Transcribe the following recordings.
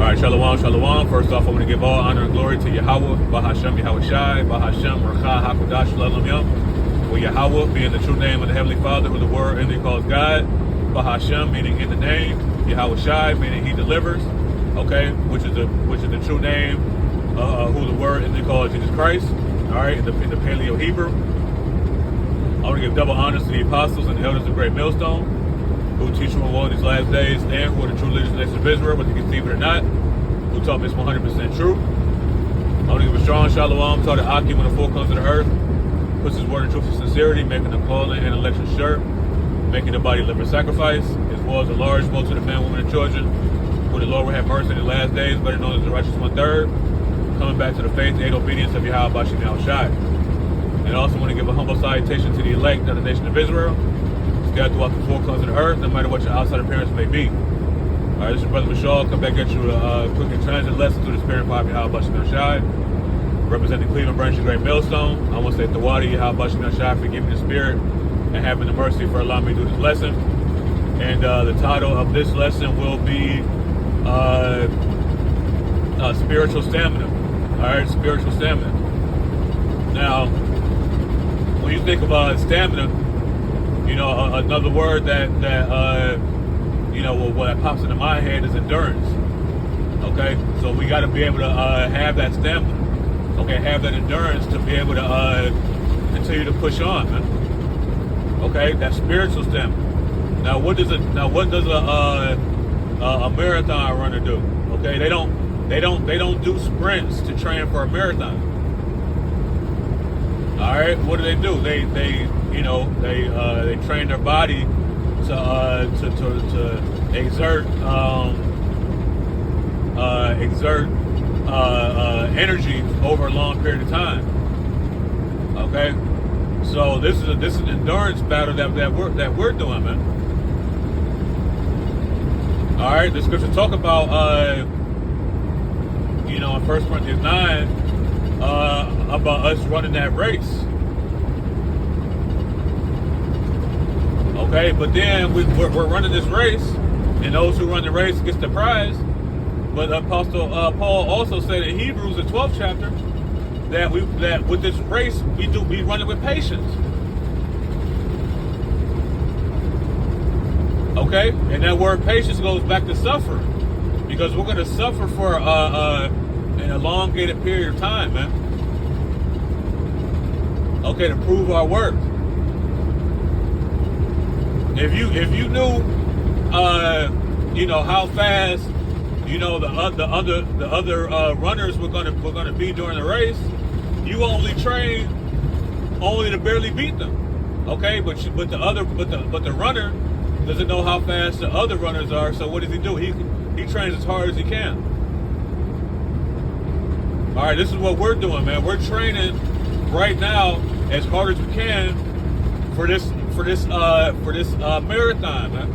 right, shalom, shalom. First off, I want to give all honor and glory to Yahweh, Bahashem Yahweh Shai, Bahashem Racha HaKodash Shalom Yom. With Yahweh being the true name of the Heavenly Father, who the word and he calls God. Bahashem meaning in the name. Yahweh Shai meaning he delivers. Okay, which is the true name, who the word and he calls Jesus Christ. All right, in the Paleo Hebrew. I want to give double honors to the apostles and the elders of Great Millstone, who teach you in these last days, and who are the true leaders of the nation of Israel, whether you can see it or not, who taught me it's 100% true. I want to give a strong shalom to the Aki when the full comes to the earth, puts his word in truth and sincerity, making the calling and election sure, making the body living sacrifice, as well as a large multitude of men, women, and children, who the Lord will have mercy in the last days, better known as the righteous 1/3, coming back to the faith and obedience of Yahweh Bashim Yahweh Shai. And I also want to give a humble salutation to the elect of the nation of Israel, scattered throughout the four corners of the earth, no matter what your outside appearance may be. All right, this is your brother Mashal. Come back at you a quick and transit lesson through the spirit and power of Yahweh Bashim Yahweh Shai, representing Cleveland branch of Great Millstone. I want to say Thawadi Yahweh Bashim Yahweh Shai for giving me the spirit and having the mercy for allowing me to do this lesson. And the title of this lesson will be spiritual stamina. All right, spiritual stamina. Now, when you think about stamina, you know, another word that you know, what pops into my head is endurance. Okay, so we got to be able to have that stamina. Okay, have that endurance to be able to continue to push on, man. Okay, that spiritual stamina. Now, what does a marathon runner do? Okay, they don't do sprints to train for a marathon. All right, what do? They train their body to exert energy over a long period of time. Okay, so this is an endurance battle that we're doing, man. All right, the scripture talk about in 1 Corinthians 9 about us running that race. Okay, but then we're running this race, and those who run the race gets the prize. But Apostle Paul also said in Hebrews, the 12th chapter, that with this race we run it with patience. Okay, and that word patience goes back to suffering, because we're going to suffer for an elongated period of time, man. Okay, to prove our worth. If you knew, how fast, the other runners were gonna be during the race, you only train to barely beat them. Okay, but the runner doesn't know how fast the other runners are. So what does he do? He trains as hard as he can. All right, this is what we're doing, man. We're training right now as hard as we can for this marathon, man.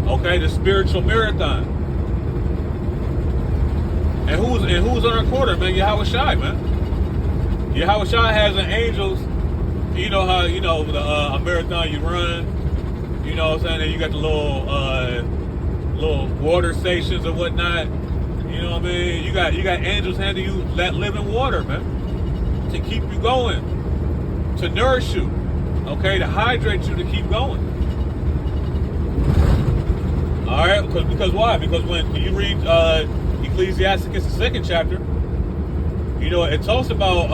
Okay, the spiritual marathon. And who's on our quarter, man? Yahweh Shai, man. Yahweh Shai has an angels. You know how a marathon you run. You know what I'm saying? And you got the little water stations or whatnot. You know what I mean? You got angels handing you that living water, man, to keep you going, to nourish you, okay, to hydrate you, to keep going. All right, because why? Because when you read Ecclesiastes, the 2nd chapter, it talks about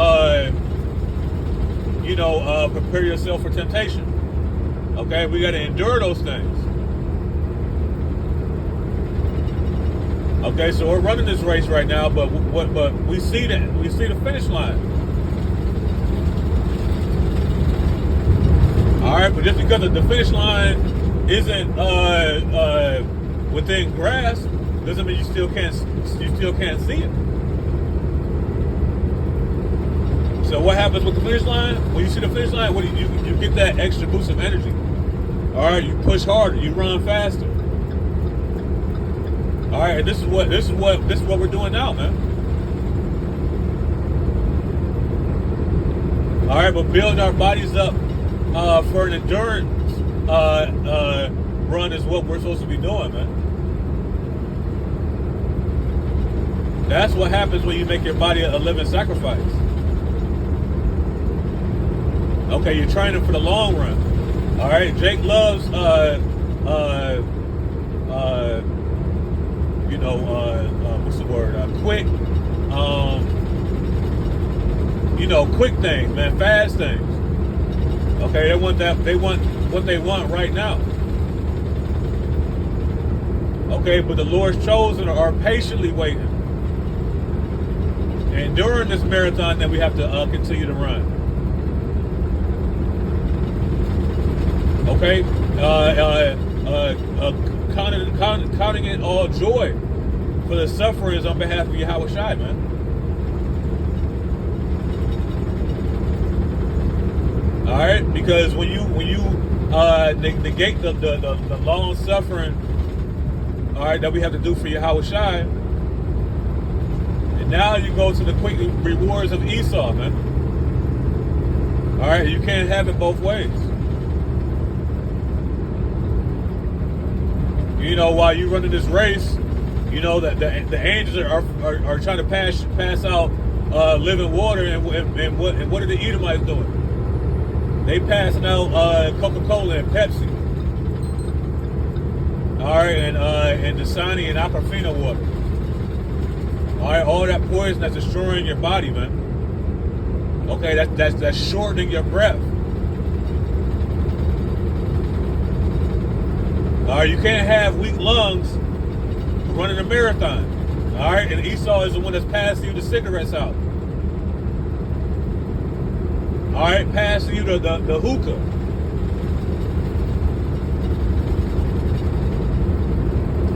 prepare yourself for temptation. Okay, we got to endure those things. Okay, so we're running this race right now, but we see the finish line. All right, but just because the finish line isn't within grasp, doesn't mean you still can't see it. So what happens with the finish line? When you see the finish line, what do you get that extra boost of energy. All right, you push harder, you run faster. All right, and this is what we're doing now, man. All right, but build our bodies up for an endurance run is what we're supposed to be doing, man. That's what happens when you make your body a living sacrifice. Okay, you're training for the long run. All right, Jake loves what's the word? Quick, quick things, man, fast things. Okay, they want what they want right now. Okay, but the Lord's chosen are patiently waiting. And during this marathon that we have to continue to run. Okay, counting it all joy for the sufferings on behalf of Yahweh Shai, man. All right, because when you negate the long suffering, all right, that we have to do for Yahweh Shai, and now you go to the quick rewards of Esau, man. All right, you can't have it both ways. While you running this race, that the angels are trying to pass out living water, and what are the Edomites doing? They passing out Coca-Cola and Pepsi. All right, and Dasani and Aquafina water. All right, all that poison that's destroying your body, man. Okay, that's shortening your breath. All right, you can't have weak lungs running a marathon. All right, and Esau is the one that's passing you the cigarettes out. All right, passing you the hookah.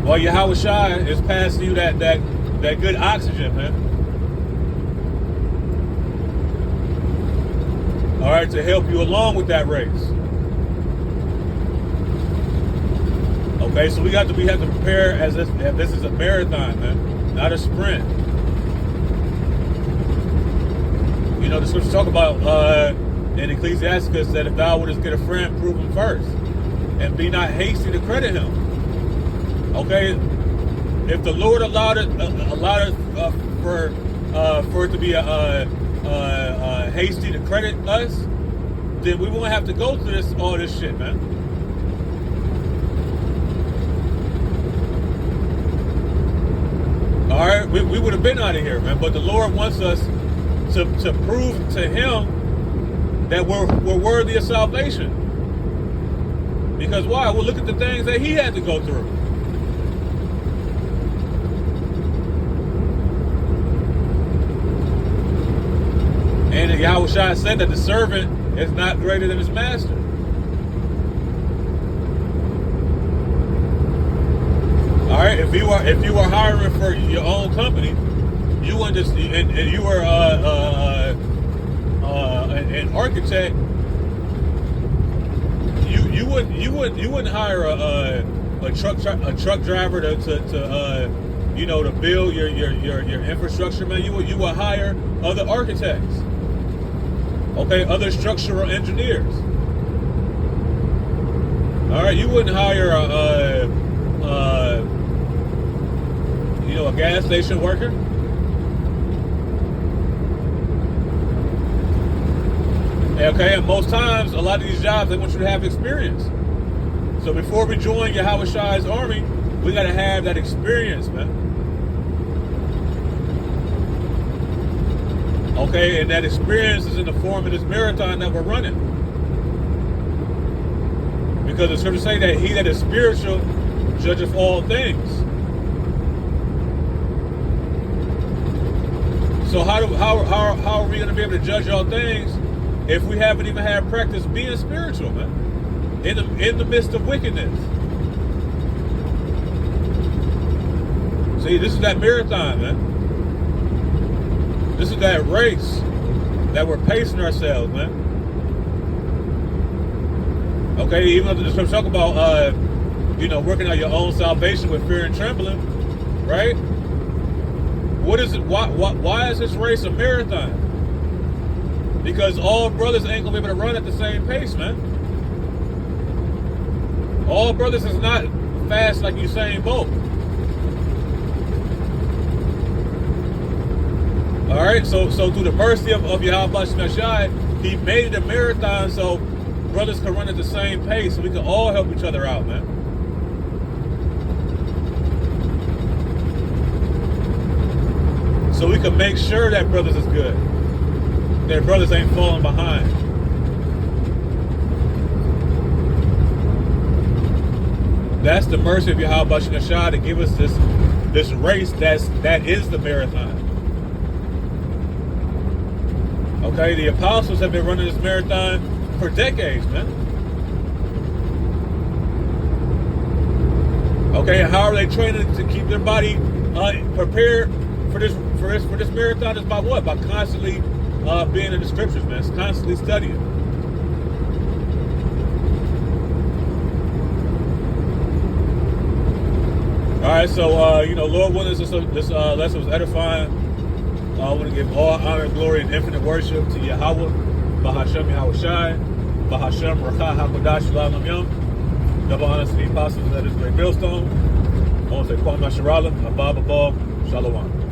While Yahweh Shai is passing you that good oxygen, man. All right, to help you along with that race. Okay, so we have to prepare as if this is a marathon, man, not a sprint. The scriptures talk about in Ecclesiasticus that if thou wouldest get a friend, prove him first, and be not hasty to credit him. Okay, if the Lord allowed it for it to be hasty to credit us, then we won't have to go through all this shit, man. All right, we would have been out of here, man. But the Lord wants us to prove to Him that we're worthy of salvation. Because why? Well, look at the things that He had to go through. And Yahweh Shai said that the servant is not greater than his master. All right, if you are hiring for your own company, you wouldn't just and you were an architect, you wouldn't hire a truck driver to build your infrastructure, man. You would hire other architects, okay, other structural engineers. All right, you wouldn't hire a gas station worker. Okay, and most times, a lot of these jobs, they want you to have experience. So before we join Yahweh Shai's army, we got to have that experience, man. Okay, and that experience is in the form of this marathon that we're running. Because the scriptures say that he that is spiritual judgeth all things. So how are we going to be able to judge all things if we haven't even had practice being spiritual, man? In the midst of wickedness. See, this is that marathon, man. This is that race that we're pacing ourselves, man. Okay, even though the scripture talk about working out your own salvation with fear and trembling, right? What is it? Why is this race a marathon? Because all brothers ain't gonna be able to run at the same pace, man. All brothers is not fast like Usain Bolt. All right, so through the mercy of Yahweh Shai, He made it a marathon so brothers can run at the same pace, so we can all help each other out, man. So we can make sure that brothers is good, that brothers ain't falling behind. That's the mercy of Yahweh Shai to give us this race that is the marathon. Okay, the apostles have been running this marathon for decades, man. Okay, and how are they training to keep their body prepared for this marathon? Is by what? By constantly being in the scriptures, man. It's constantly studying. All right, so Lord willing, this lesson was edifying. I want to give all honor, glory, and infinite worship to Yahweh, Bahashem Yahweh Shai, Bahashem Racha HaKodash L'Olam Yom. Double honor to the apostles that is great millstone. I want to say Kwam Yasharalim, Abba Babal, Shalom.